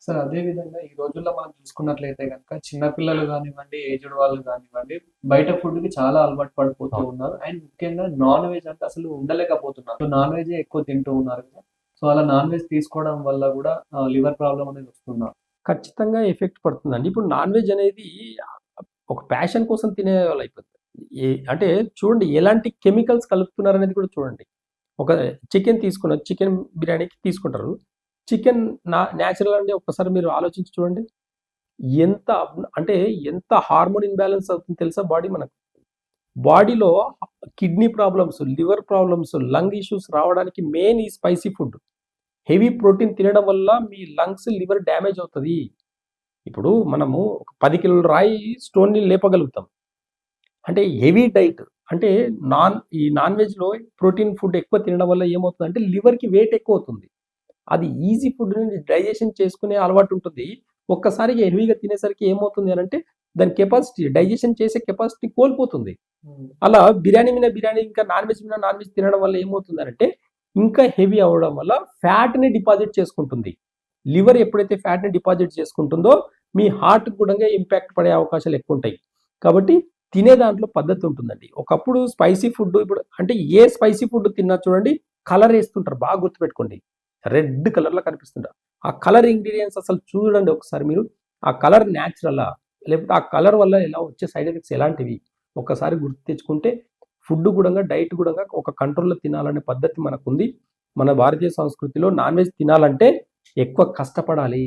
Sir అదే విధంగా ఈ రోజుల్లో మనం చూసుకున్నట్లయితే గనక చిన్న పిల్లలు గానివ్వండి, ఏజ్డ్ వాళ్ళు గానివ్వండి, బయట ఫుడ్‌కి చాలా అలవాటు పడిపోతూ అవును. ఉన్నారు. అండ్ ముఖ్యంగా నాన్ వెజ్ అంటే అసలు ఉండలేకపోతున్నారు. సో, నాన్ వెజ్జే ఎక్కువ తింటూ ఉన్నారు కదా! సో, అలా నాన్ వెజ్ తీసుకోవడం వల్ల గూడా లివర్ ప్రాబ్లమ్ అనేది వస్తుందా? ఖచ్చితంగా ఎఫెక్ట్ పడుతుందండి. ఇప్పుడు నాన్ వెజ్ అనేది ఒక ప్యాషన్ కోసం తినేవాళ్ళయిపోతుంది. అంటే చూడండి ఎలాంటి కెమికల్స్ కలుపుతున్నారనేది కూడా చూడండి. ఒక చికెన్ బిర్యానీకి తీసుకుంటారు. చికెన్ నేచురల్ అంటే ఒక్కసారి మీరు ఆలోచించి చూడండి. ఎంత అంటే ఎంత హార్మోన్ ఇంబాలెన్స్ అవుతుందో తెలుసా మనకు. బాడీలో kidney problems, liver problems, lung issues రావడానికి మెయిన్ ఈ స్పైసీ ఫుడ్. హెవీ ప్రోటీన్ తినడం వల్ల మీ లంగ్స్, లివర్ డ్యామేజ్ అవుతది. ఇప్పుడు మనము ఒక 10 కిలోల రాయి స్టోన్‌ని లేపగలుగుతాం. అంటే హెవీ డైట్ అంటే ఈ నాన్ వెజ్‌లో ప్రోటీన్ ఫుడ్ ఎక్కువ తినడం వల్ల ఏమవుతుందంటే లివర్‌కి వెయిట్ ఎక్కువవుతుంది. అది ఈజీ ఫుడ్‌ని డైజెషన్ చేసుకునే అలవాటు ఉంటుంది. ఒక్కసారిగా హెవీగా తినేసరికి ఏమవుతుంది అనంటే దాని కెపాసిటీ డైజెషన్ చేసే కెపాసిటీ కోల్పోతుంది. హ్మ్. అలా బిర్యానీ మీద బిర్యానీ ఇంకా నాన్ వెజ్ మీద నాన్ వెజ్ తినడం వల్ల ఏమవుతుందనంటే ఇంకా హెవీ అవ్వడం వల్ల ఫ్యాట్‌ని డిపాజిట్ చేసుకుంటుంది. లివర్ ఎప్పుడైతే ఫ్యాట్‌ని డిపాజిట్ చేసుకుంటుందో మీ హార్ట్‌కి గూడంగా ఇంపాక్ట్ పడే అవకాశాలు ఎక్కువుంటాయి. కాబట్టి తినే దాంట్లో పద్ధతి ఉంటుందండి. ఒకప్పుడు స్పైసీ ఫుడ్ ఇప్పుడు అంటే ఏ స్పైసీ ఫుడ్ తిన్నా చూడండి కలర్ ఏస్తుంటారు. బాగా గుర్తుపెట్టుకోండి. రెడ్ కలర్‌లో కనిపిస్తుంటారు. ఆ కలర్ ఇంగ్రీడియెంట్స్ అసలు చూడండి ఒకసారి మీరు. ఆ కలర్ న్యాచురలా? లేకపోతే ఆ కలర్ వల్ల ఎలా వచ్చే సైడ్ ఎఫెక్ట్స్ ఎలాంటివి? ఒక్కసారి గుర్తు తెచ్చుకుంటే ఫుడ్ గూడంగా, డైట్ గూడంగా ఒక కంట్రోల్‌లో తినాలనే పద్ధతి మనకుంది. మన భారతీయ సంస్కృతిలో నాన్ వెజ్ తినాలంటే ఎక్కువ కష్టపడాలి.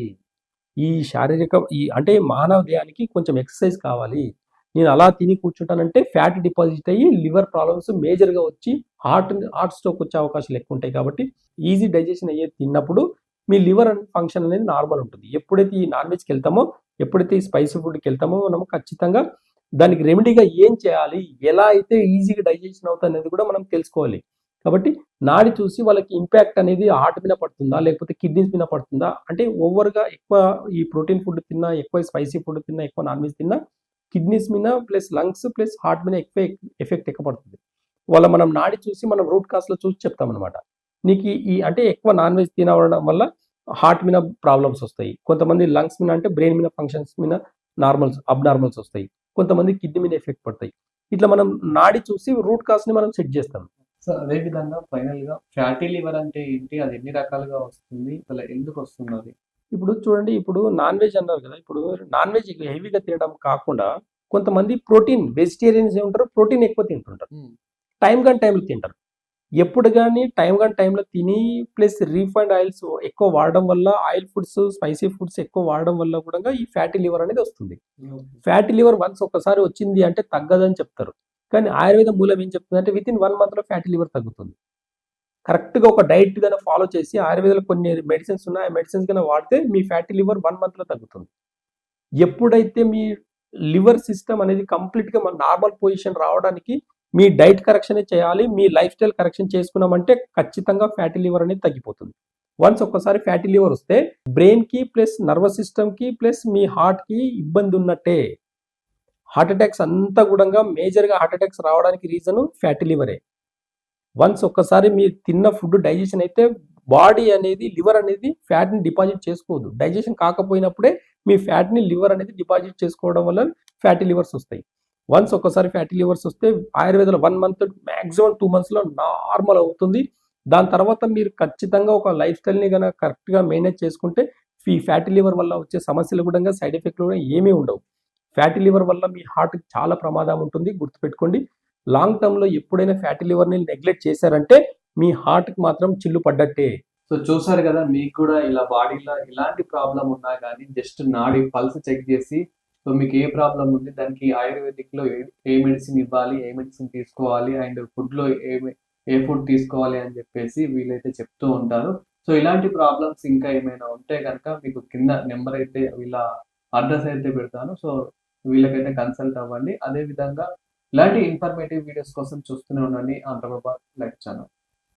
అంటే మానవ దేహానికి కొంచెం ఎక్సర్సైజ్ కావాలి. నేను అలా తిని కూర్చుంటానంటే ఫ్యాట్ డిపాజిట్ అయ్యి లివర్ ప్రాబ్లమ్స్ మేజర్‌గా వచ్చి హార్ట్ స్ట్రోక్ వచ్చే అవకాశాలు ఎక్కువుంటాయి కాబట్టి ఈజీ డైజెషన్ అయ్యేది తిన్నప్పుడు మీ లివర్ ఫంక్షన్ అనేది నార్మల్ ఉంటుంది. ఎప్పుడైతే ఈ నాన్ వెజ్‌కెళ్తామో, ఎప్పుడైతే ఈ స్పైసీ ఫుడ్‌కెళ్తామో మనం ఖచ్చితంగా దానికి రెమెడీగా ఏం చేయాలి? ఎలా అయితే ఈజీగా డైజెషన్ అవుతదనేది కూడా మనం తెలుసుకోవాలి. కాబట్టి నాడి చూసి వాళ్ళకి ఇంపాక్ట్ అనేది హార్ట్ మీద పడుతుందా? లేకపోతే కిడ్నీస్ మీద పడుతుందా? అంటే ఓవర్‌గా ఎక్కువ ఈ ప్రోటీన్ ఫుడ్ తిన్నా, ఎక్కువ స్పైసీ ఫుడ్ తిన్నా, ఎక్కువ నాన్ వెజ్ తిన్నా కిడ్నీస్ మీద ప్లస్ లంగ్స్ ప్లస్ హార్ట్ మీద ఎక్కువ ఎఫెక్ట్ ఎక్కువ పడుతుంది. మనం నాడి చూసి మనం రూట్ కాస్‌లో చూసి చెప్తామనమాట. నీకు అంటే ఎక్కువ నాన్ వెజ్ తినవడం వల్ల హార్ట్ మీద ప్రాబ్లమ్స్ వస్తాయి. కొంతమంది లంగ్స్ మీద అంటే బ్రెయిన్ మీద ఫంక్షన్స్ మీద అబ్నార్మల్స్ వస్తాయి. కొంతమంది కిడ్నీ మీద ఎఫెక్ట్ పడతాయి. ఇట్లా మనం నాడి చూసి రూట్ కాస్‌ని మనం సెట్ జేస్తాం. సో, అదే విధంగా ఫైనల్‌గా ఫ్యాటీ లివర్ అంటే ఏంటి? అది ఎన్ని రకాలుగా వస్తుంది? అసలు ఎందుకొస్తుందది? ఇప్పుడు చూడండి, ఇప్పుడు నాన్ వెజ్ అన్నారు కదా! ఇప్పుడు నాన్ వెజ్ హెవీగా తినడం కాకుండా కొంతమంది ప్రోటీన్ వెజిటేరియన్స్ ఏముంటారు ప్రోటీన్ ఎక్కువ తింటుంటారు. హ్మ్. టైమ్ గాని టైమ్‌లో తింటారు. ఎప్పుడు గాని టైమ్ గాని టైమ్‌లో తిని ప్లస్ రిఫైన్డ్ ఆయిల్స్ ఎక్కువ వాడడం వల్ల ఆయిల్ ఫుడ్స్, స్పైసీ ఫుడ్స్ ఎక్కువ వాడడం వల్ల కూడంగా ఈ ఫ్యాటీ లివర్ అనేది వస్తుంది. ఓకే. ఫ్యాటీ లివర్ వన్స్ ఒక్కసారి వచ్చింది అంటే తగ్గదని చెప్తారు. కానీ ఆయుర్వేద మూలం ఏం చెప్తుందంటే వితిన్ 1 మంత్‌లో ఫ్యాటీ లివర్ తగ్గుతుంది. కరెక్ట్‌గా ఒక డైట్ గన ఫాలో చేసి ఆయుర్వేదంలో కొన్ని మెడిసిన్స్ ఉన్నాయి. ఆ మెడిసిన్స్ గన వాడితే మీ ఫ్యాటీ లివర్ 1 మంత్‌లో తగ్గుతుంది. ఎప్పుడైతే మీ లివర్ సిస్టమ్ అనేది కంప్లీట్‌గా మన నార్మల్ పొజిషన్ రావడానికి మీ డైట్ కరెక్షనే చేయాలి. మీ లైఫ్ స్టైల్ కరెక్షన్ చేసుకున్నామంటే ఖచ్చితంగా ఫ్యాటీ లివర్ అనేది తగ్గిపోతుంది. వన్స్ ఒక్కసారి ఫ్యాటీ లివర్ వస్తే బ్రెయిన్‌కి ప్లస్ నర్వస్ సిస్టమ్‌కి ప్లస్ మీ హార్ట్‌కి ఇబ్బంది ఉన్నట్టే. హార్ట్ అటాక్స్ అంతా గూడంగా మేజర్‌గా హార్ట్ అటాక్స్ రావడానికి రీజను ఫ్యాటీ లివరే. వన్స్ ఒక్కసారి మీరు తిన్న ఫుడ్ డైజెషన్ అయితే బాడీ అనేది లివర్ అనేది ఫ్యాట్‌ని డిపాజిట్ చేసుకోదు. డైజెషన్ కాకపోయినప్పుడే మీ ఫ్యాట్‌ని లివర్ అనేది డిపాజిట్ చేసుకోవడం వల్ల ఫ్యాటీ లివర్స్ వస్తాయి. వన్స్ ఒక్కసారి ఫ్యాటీ లివర్స్ వస్తే ఆయుర్వేదంలో 1 మంత్ మాక్సిమం 2 మంత్స్‌లో నార్మల్ అవుతుంది. దాని తర్వాత మీరు ఖచ్చితంగా ఒక లైఫ్ స్టైల్‌ని గనక కరెక్ట్‌గా మేనేజ్ చేసుకుంటే ఈ ఫ్యాటీ లివర్ వల్ల వచ్చే సమస్యలు గూడంగా సైడ్ ఎఫెక్ట్‌లు గూడా ఏమీ ఉండవు. ఫ్యాటీ లివర్ వల్ల మీ హార్ట్‌కి చాలా ప్రమాదం ఉంటుంది. గుర్తుపెట్టుకోండి. లాంగ్ టర్మ్‌లో ఎప్పుడైనా ఫ్యాటీ లివర్‌ని నెగ్లెక్ట్ చేశారంటే మీ హార్ట్‌కి మాత్రం చిల్లు పడ్డట్టే. సో, చూసారు గదా! మీకు కూడా ఇలా బాడీలో ఎలాంటి ప్రాబ్లమ్ ఉన్నా గానీ జస్ట్ నాడి పల్స్ చెక్ జేసి, సో, మీకు ఏ ప్రాబ్లమ్ ఉంది? దానికి ఆయుర్వేదిక్‌లో ఏ మెడిసిన్ ఇవ్వాలి? ఏ మెడిసిన్ తీసుకోవాలి? అండ్ ఫుడ్‌లో ఏ ఫుడ్ తీసుకోవాలి అని జెప్పేసి వీళ్ళైతే చెప్తూ ఉంటారు. సో, ఇలాంటి ప్రాబ్లమ్స్ ఇంకా ఏమైనా ఉంటే గనక మీకు కింద నంబర్ అయితే వీళ్ళ అడ్రెస్ అయితే పెడతాను. సో, వీళ్ళకైతే కన్సల్ట్ అవ్వండి. అదే విధంగా ఇలాంటి ఇన్ఫర్మేటివ్ వీడియోస్ కోసం చూస్తూనే ఉండండి ఆంధ్రప్రభ లైవ్ ఛానెల్.